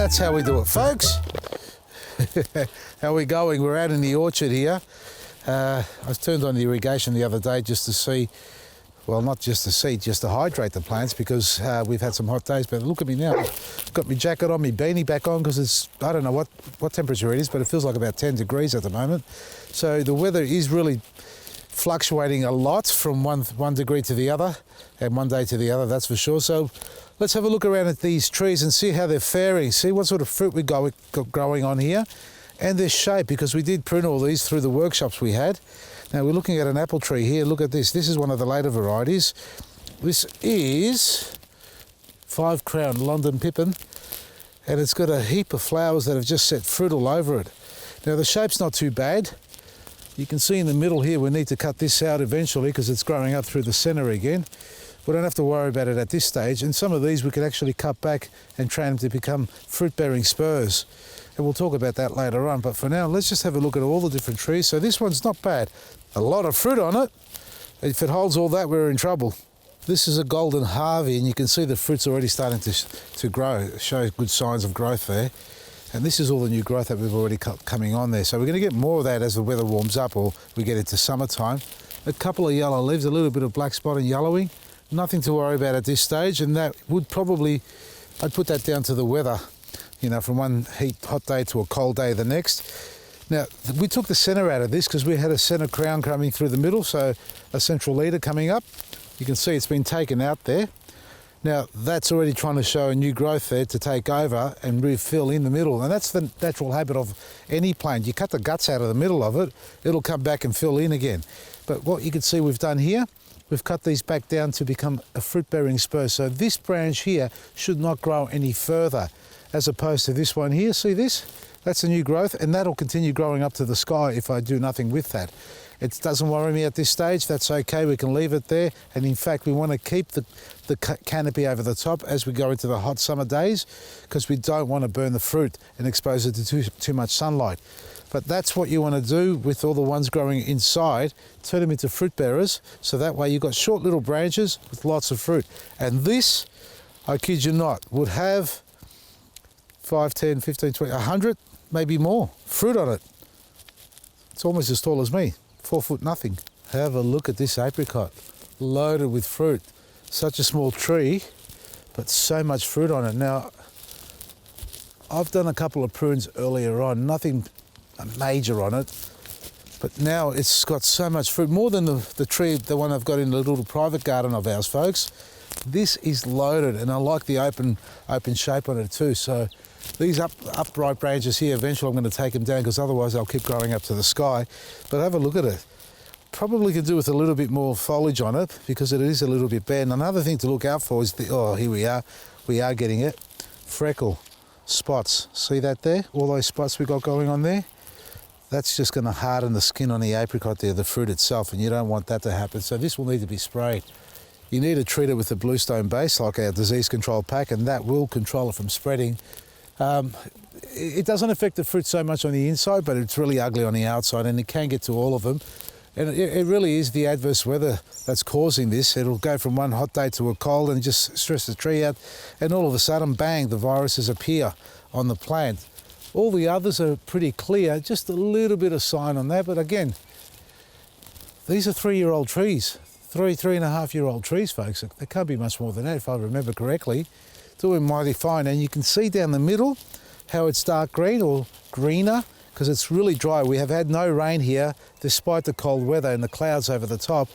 that's how we do it, folks. How are we going? We're out in the orchard here. I turned on the irrigation the other day just to see, well, not just to see, just to hydrate the plants because we've had some hot days. But look at me now. I've got my jacket on, my beanie back on because it's, I don't know what temperature it is, but it feels like about 10 degrees at the moment. So the weather is really fluctuating a lot from one degree to the other and one day to the other, that's for sure. So let's have a look around at these trees and see how they're faring, see what sort of fruit we got growing on here and their shape, because we did prune all these through the workshops we had. Now we're looking at an apple tree here. Look at this. This is one of the later varieties. This is 5 Crown London Pippin, and it's got a heap of flowers that have just set fruit all over it. Now the shape's not too bad. You can see in the middle here we need to cut this out eventually because it's growing up through the centre again. We don't have to worry about it at this stage, and some of these we could actually cut back and train them to become fruit-bearing spurs. And we'll talk about that later on, but for now let's just have a look at all the different trees. So this one's not bad. A lot of fruit on it. If it holds all that, we're in trouble. This is a golden Harvey, and you can see the fruit's already starting to grow, show good signs of growth there. And this is all the new growth that we've already got coming on there. So we're going to get more of that as the weather warms up or we get into summertime. A couple of yellow leaves, a little bit of black spot and yellowing. Nothing to worry about at this stage, and that would probably, I'd put that down to the weather, you know, from one hot day to a cold day the next. Now, we took the centre out of this because we had a centre crown coming through the middle, so a central leader coming up. You can see it's been taken out there. Now, that's already trying to show a new growth there to take over and refill in the middle. And that's the natural habit of any plant. You cut the guts out of the middle of it, it'll come back and fill in again. But what you can see we've done here, we've cut these back down to become a fruit-bearing spur. So this branch here should not grow any further, as opposed to this one here. See this? That's a new growth, and that'll continue growing up to the sky if I do nothing with that. It doesn't worry me at this stage. That's okay. We can leave it there. And in fact, we want to keep the canopy over the top as we go into the hot summer days, because we don't want to burn the fruit and expose it to too much sunlight. But that's what you want to do with all the ones growing inside. Turn them into fruit bearers, so that way you've got short little branches with lots of fruit. And this, I kid you not, would have 5, 10, 15, 20, 100, maybe more fruit on it. It's almost as tall as me. 4 foot nothing. Have a look at this apricot, loaded with fruit. Such a small tree, but so much fruit on it. Now, I've done a couple of prunes earlier on, nothing major on it, but now it's got so much fruit, more than the tree, the one I've got in the little private garden of ours, folks. This is loaded, and I like the open shape on it too. So these upright branches here, eventually I'm going to take them down because otherwise they'll keep growing up to the sky. But have a look at it. Probably could do with a little bit more foliage on it because it is a little bit bare. And another thing to look out for is here we are getting it. Freckle spots. See that there? All those spots we got going on there? That's just going to harden the skin on the apricot there, the fruit itself, and you don't want that to happen. So this will need to be sprayed. You need to treat it with a bluestone base like our disease control pack, and that will control it from spreading. It doesn't affect the fruit so much on the inside, but it's really ugly on the outside, and it can get to all of them. And it really is the adverse weather that's causing this. It'll go from one hot day to a cold and just stress the tree out, and all of a sudden, bang, the viruses appear on the plant. All the others are pretty clear, just a little bit of sign on that, but again, these are 3-year-old trees. 3.5-year-old trees, folks. They can't be much more than that if I remember correctly. Doing mighty fine, and you can see down the middle how it's dark green or greener because it's really dry. We have had no rain here despite the cold weather and the clouds over the top,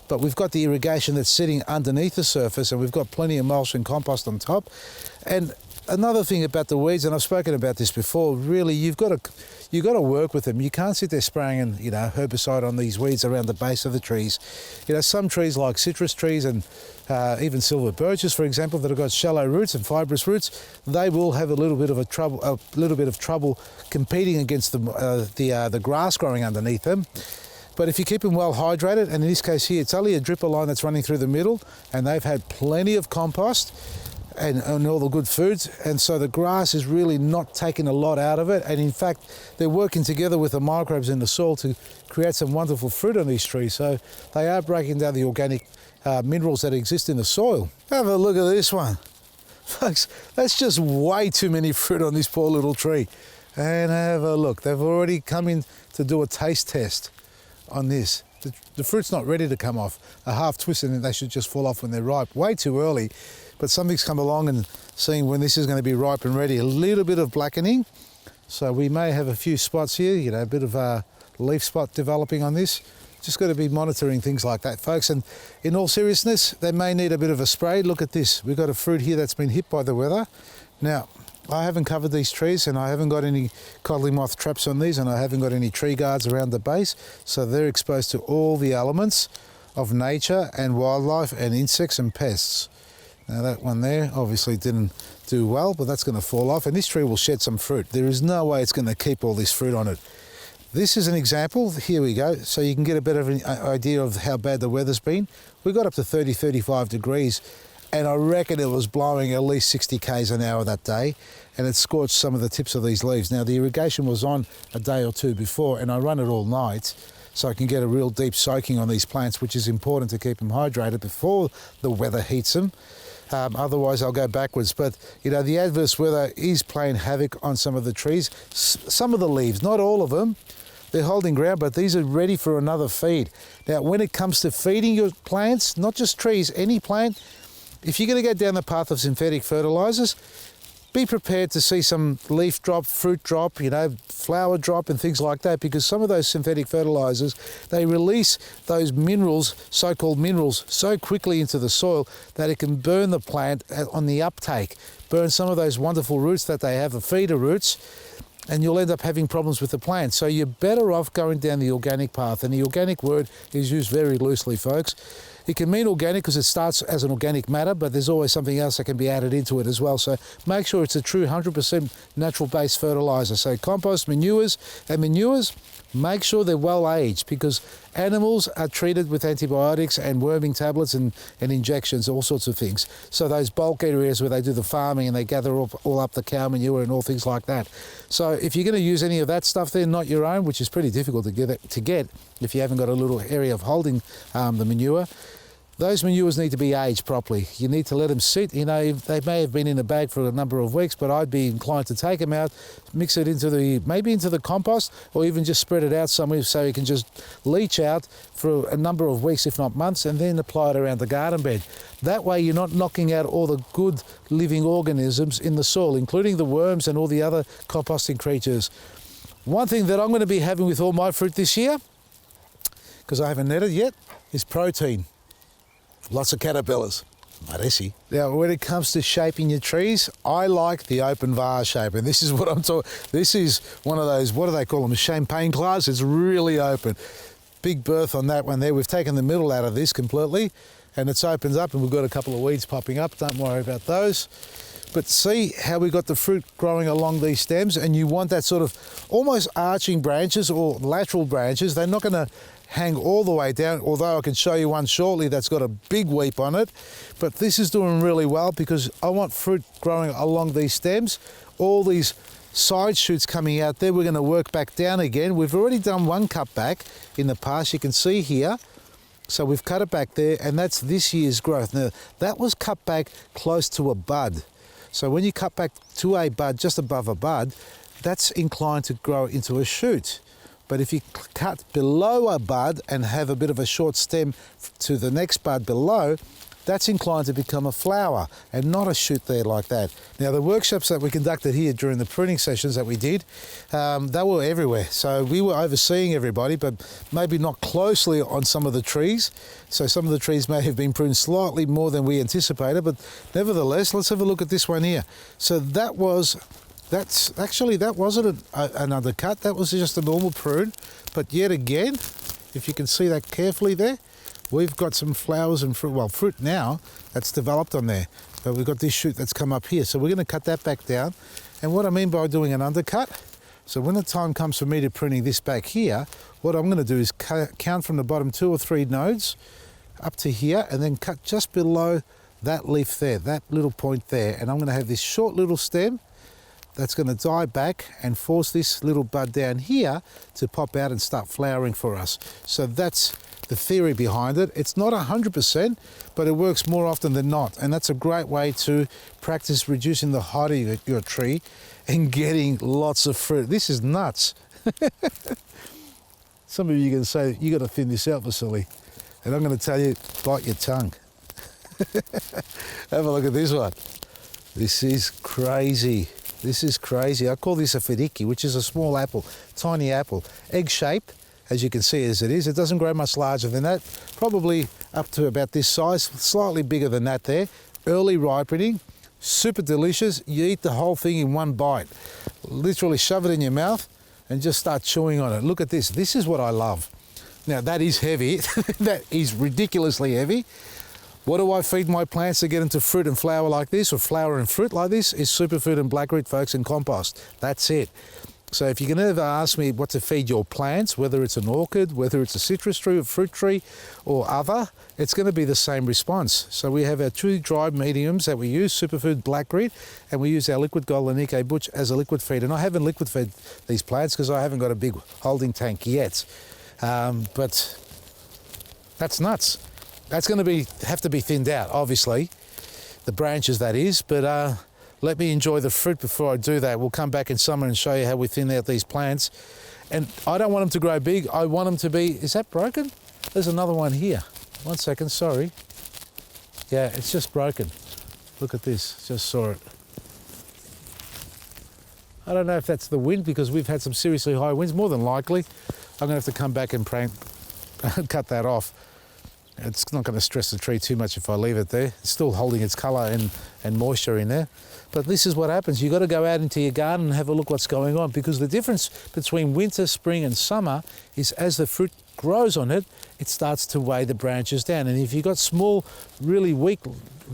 but we've got the irrigation that's sitting underneath the surface, and we've got plenty of mulch and compost on top. And another thing about the weeds, and I've spoken about this before, really you've got to work with them. You can't sit there spraying herbicide on these weeds around the base of the trees. Some trees like citrus trees and even silver birches, for example, that have got shallow roots and fibrous roots, they will have a little bit of trouble competing against the grass growing underneath them. But if you keep them well hydrated, and in this case here, it's only a dripper line that's running through the middle, and they've had plenty of compost and all the good foods, and so the grass is really not taking a lot out of it, and in fact they're working together with the microbes in the soil to create some wonderful fruit on these trees. So they are breaking down the organic minerals that exist in the soil. Have a look at this one. Folks, that's just way too many fruit on this poor little tree. And have a look. They've already come in to do a taste test on this. The fruit's not ready to come off. A half twist and they should just fall off when they're ripe. Way too early, but something's come along and seeing when this is going to be ripe and ready. A little bit of blackening. So we may have a few spots here, you know, a bit of a leaf spot developing on this. Just got to be monitoring things like that, folks. And in all seriousness, they may need a bit of a spray. Look at this. We've got a fruit here that's been hit by the weather. Now, I haven't covered these trees and I haven't got any codling moth traps on these and I haven't got any tree guards around the base. So they're exposed to all the elements of nature and wildlife and insects and pests. Now that one there obviously didn't do well, but that's going to fall off and this tree will shed some fruit. There is no way it's going to keep all this fruit on it. This is an example. Here we go. So you can get a bit of an idea of how bad the weather's been. We got up to 30, 35 degrees. And I reckon it was blowing at least 60 k's an hour that day, and it scorched some of the tips of these leaves. Now the irrigation was on a day or two before, and I run it all night, so I can get a real deep soaking on these plants, which is important to keep them hydrated before the weather heats them. Otherwise I'll go backwards. But you know, the adverse weather is playing havoc on some of the trees. Some of the leaves, not all of them, they're holding ground, but these are ready for another feed. Now when it comes to feeding your plants, not just trees, any plant, if you're going to go down the path of synthetic fertilizers, be prepared to see some leaf drop, fruit drop, you know, flower drop and things like that, because some of those synthetic fertilizers, they release those minerals, so-called minerals, so quickly into the soil that it can burn the plant on the uptake, burn some of those wonderful roots that they have, the feeder roots, and you'll end up having problems with the plant. So you're better off going down the organic path, and the organic word is used very loosely, folks. It can mean organic because it starts as an organic matter, but there's always something else that can be added into it as well. So make sure it's a true 100% natural-based fertilizer. So compost, manures, make sure they're well aged, because animals are treated with antibiotics and worming tablets and injections, all sorts of things. So those bulk areas where they do the farming and they gather all up the cow manure and all things like that. So if you're going to use any of that stuff there, not your own, which is pretty difficult to get if you haven't got a little area of holding the manure, those manures need to be aged properly. You need to let them sit. You know, they may have been in a bag for a number of weeks, but I'd be inclined to take them out, mix it maybe into the compost, or even just spread it out somewhere so it can just leach out for a number of weeks, if not months, and then apply it around the garden bed. That way you're not knocking out all the good living organisms in the soil, including the worms and all the other composting creatures. One thing that I'm going to be having with all my fruit this year, because I haven't netted yet, is protein. Lots of caterpillars. Maresi. Now, when it comes to shaping your trees, I like the open vase shape, and this is what I'm talking. This is one of those, what do they call them, champagne glass. It's really open. Big berth on that one there. We've taken the middle out of this completely, and it's opened up, and we've got a couple of weeds popping up. Don't worry about those. But see how we got the fruit growing along these stems, and you want that sort of almost arching branches or lateral branches. They're not going to hang all the way down, although I can show you one shortly that's got a big weep on it. But this is doing really well because I want fruit growing along these stems. All these side shoots coming out there, we're going to work back down again. We've already done one cut back in the past, you can see here. So we've cut it back there, and that's this year's growth. Now, that was cut back close to a bud. So when you cut back to a bud, just above a bud, that's inclined to grow into a shoot. But if you cut below a bud and have a bit of a short stem to the next bud below, that's inclined to become a flower and not a shoot there like that. Now, the workshops that we conducted here during the pruning sessions that we did, they were everywhere. So we were overseeing everybody, but maybe not closely on some of the trees. So some of the trees may have been pruned slightly more than we anticipated, but nevertheless, let's have a look at this one here. So that wasn't an undercut, that was just a normal prune. But yet again, if you can see that carefully there, we've got some flowers and fruit, well, fruit now that's developed on there. But we've got this shoot that's come up here. So we're going to cut that back down. And what I mean by doing an undercut, so when the time comes for me to pruning this back here, what I'm going to do is count from the bottom 2 or 3 nodes up to here, and then cut just below that leaf there, that little point there. And I'm going to have this short little stem that's going to die back and force this little bud down here to pop out and start flowering for us. So that's the theory behind it. It's not 100%, but it works more often than not. And that's a great way to practice reducing the height of your tree and getting lots of fruit. This is nuts. Some of you are going to say, you got to thin this out, Vasily. And I'm going to tell you, bite your tongue. Have a look at this one. This is crazy. This is crazy. I call this a fidiki, which is a small apple, tiny apple, egg-shaped, as you can see as it is. It doesn't grow much larger than that, probably up to about this size, slightly bigger than that there. Early ripening, super delicious. You eat the whole thing in one bite. Literally shove it in your mouth and just start chewing on it. Look at this. This is what I love. Now that is heavy. That is ridiculously heavy. What do I feed my plants to get into fruit and flower like this, or flower and fruit like this? Is superfood and blackroot, folks, and compost. That's it. So if you can ever ask me what to feed your plants, whether it's an orchid, whether it's a citrus tree, a fruit tree, or other, it's going to be the same response. So we have our two dry mediums that we use, superfood, blackroot, and we use our liquid gold Lanique Butch as a liquid feed. And I haven't liquid fed these plants because I haven't got a big holding tank yet. But that's nuts. That's going to have to be thinned out, obviously, the branches that is, but let me enjoy the fruit before I do that. We'll come back in summer and show you how we thin out these plants. And I don't want them to grow big. I want them to be, is that broken? There's another one here. 1 second, sorry. Yeah, it's just broken. Look at this, just saw it. I don't know if that's the wind because we've had some seriously high winds, more than likely. I'm gonna have to come back and cut that off. It's not going to stress the tree too much if I leave it there. It's still holding its colour and moisture in there. But this is what happens. You've got to go out into your garden and have a look what's going on, because the difference between winter, spring and summer is as the fruit grows on it, it starts to weigh the branches down. And if you've got small, really weak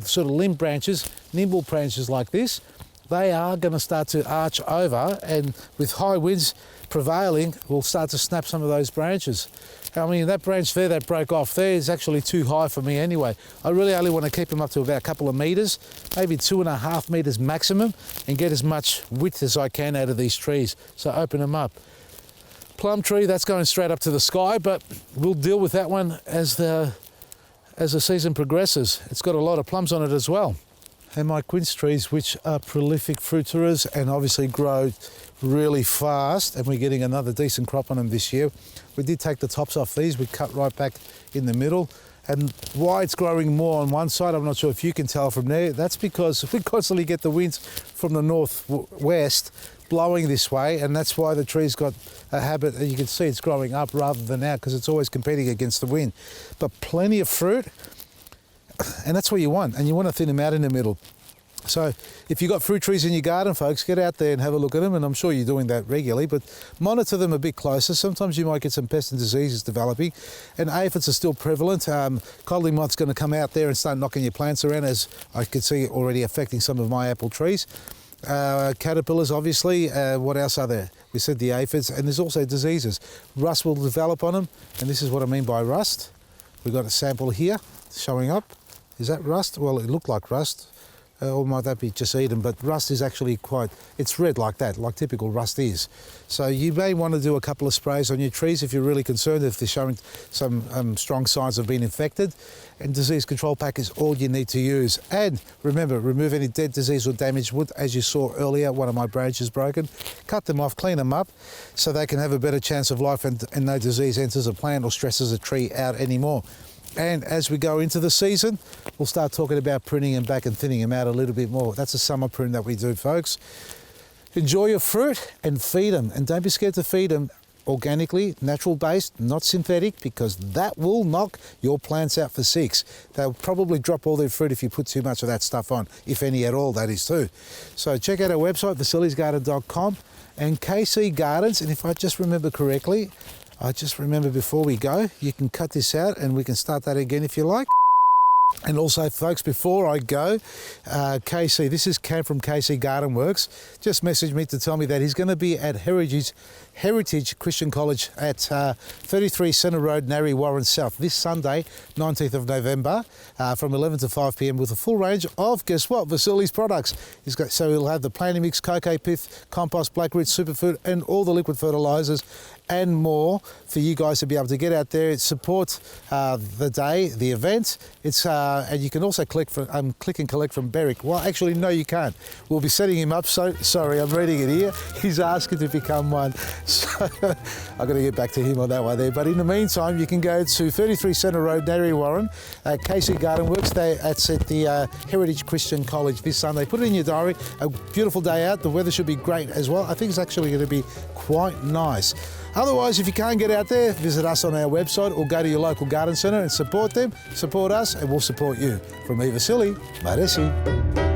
sort of limb branches, nimble branches like this, they are going to start to arch over, and with high winds prevailing, we'll start to snap some of those branches. I mean, that branch there that broke off there is actually too high for me anyway. I really only want to keep them up to about a couple of metres, maybe 2.5 metres maximum, and get as much width as I can out of these trees. So open them up. Plum tree, that's going straight up to the sky, but we'll deal with that one as the season progresses. It's got a lot of plums on it as well. And my quince trees, which are prolific fruiterers and obviously grow really fast, and we're getting another decent crop on them this year. We did take the tops off these, we cut right back in the middle. And why it's growing more on one side, I'm not sure if you can tell from there, that's because we constantly get the winds from the northwest blowing this way, and that's why the tree's got a habit, you can see it's growing up rather than out, because it's always competing against the wind. But plenty of fruit, and that's what you want, and you want to thin them out in the middle. So if you've got fruit trees in your garden, folks, get out there and have a look at them, and I'm sure you're doing that regularly, but monitor them a bit closer. Sometimes you might get some pests and diseases developing, and aphids are still prevalent. Codling moth's going to come out there and start knocking your plants around, as I can see already affecting some of my apple trees. Caterpillars, obviously. What else are there? We said the aphids, and there's also diseases. Rust will develop on them, and this is what I mean by rust. We've got a sample here showing up. Is that rust? Well, it looked like rust. Or might that be just Eden? But rust is actually it's red like that, like typical rust is. So you may want to do a couple of sprays on your trees if you're really concerned, if they're showing some strong signs of being infected. And disease control pack is all you need to use. And remember, remove any dead, disease or damaged wood. As you saw earlier, one of my branches broken. Cut them off, clean them up, so they can have a better chance of life and no disease enters a plant or stresses a tree out anymore. And as we go into the season, we'll start talking about pruning them back and thinning them out a little bit more. That's a summer prune that we do, folks. Enjoy your fruit and feed them. And don't be scared to feed them organically, natural based, not synthetic, because that will knock your plants out for six. They'll probably drop all their fruit if you put too much of that stuff on, if any at all, that is too. So check out our website, vasilysgarden.com, and KC Gardens. And if I just remember correctly, I just remember before we go, you can cut this out and we can start that again if you like. And also, folks, before I go, KC, this is Cam from KC Garden Works, just messaged me to tell me that he's going to be at Heritage Christian College at 33 Centre Road, Narre Warren South, this Sunday, 19th of November, from 11 to 5 p.m. with a full range of, guess what, Vasili's products. So he'll have the Planting Mix, Cocoa Pith, compost, blackroot, superfood, and all the liquid fertilisers and more for you guys to be able to get out there and support the day, the event. It's and you can also click and collect from Berwick. Well, actually, no, you can't. We'll be setting him up. So sorry, I'm reading it here. He's asking to become one. So I've got to get back to him on that one there. But in the meantime, you can go to 33 Centre Road, Narre Warren, KC Garden Works. That's at the Heritage Christian College this Sunday. Put it in your diary. A beautiful day out. The weather should be great as well. I think it's actually going to be quite nice. Otherwise, if you can't get out there, visit us on our website or go to your local garden centre and support them, support us, and we'll support you. From me, Vasili, Maresi.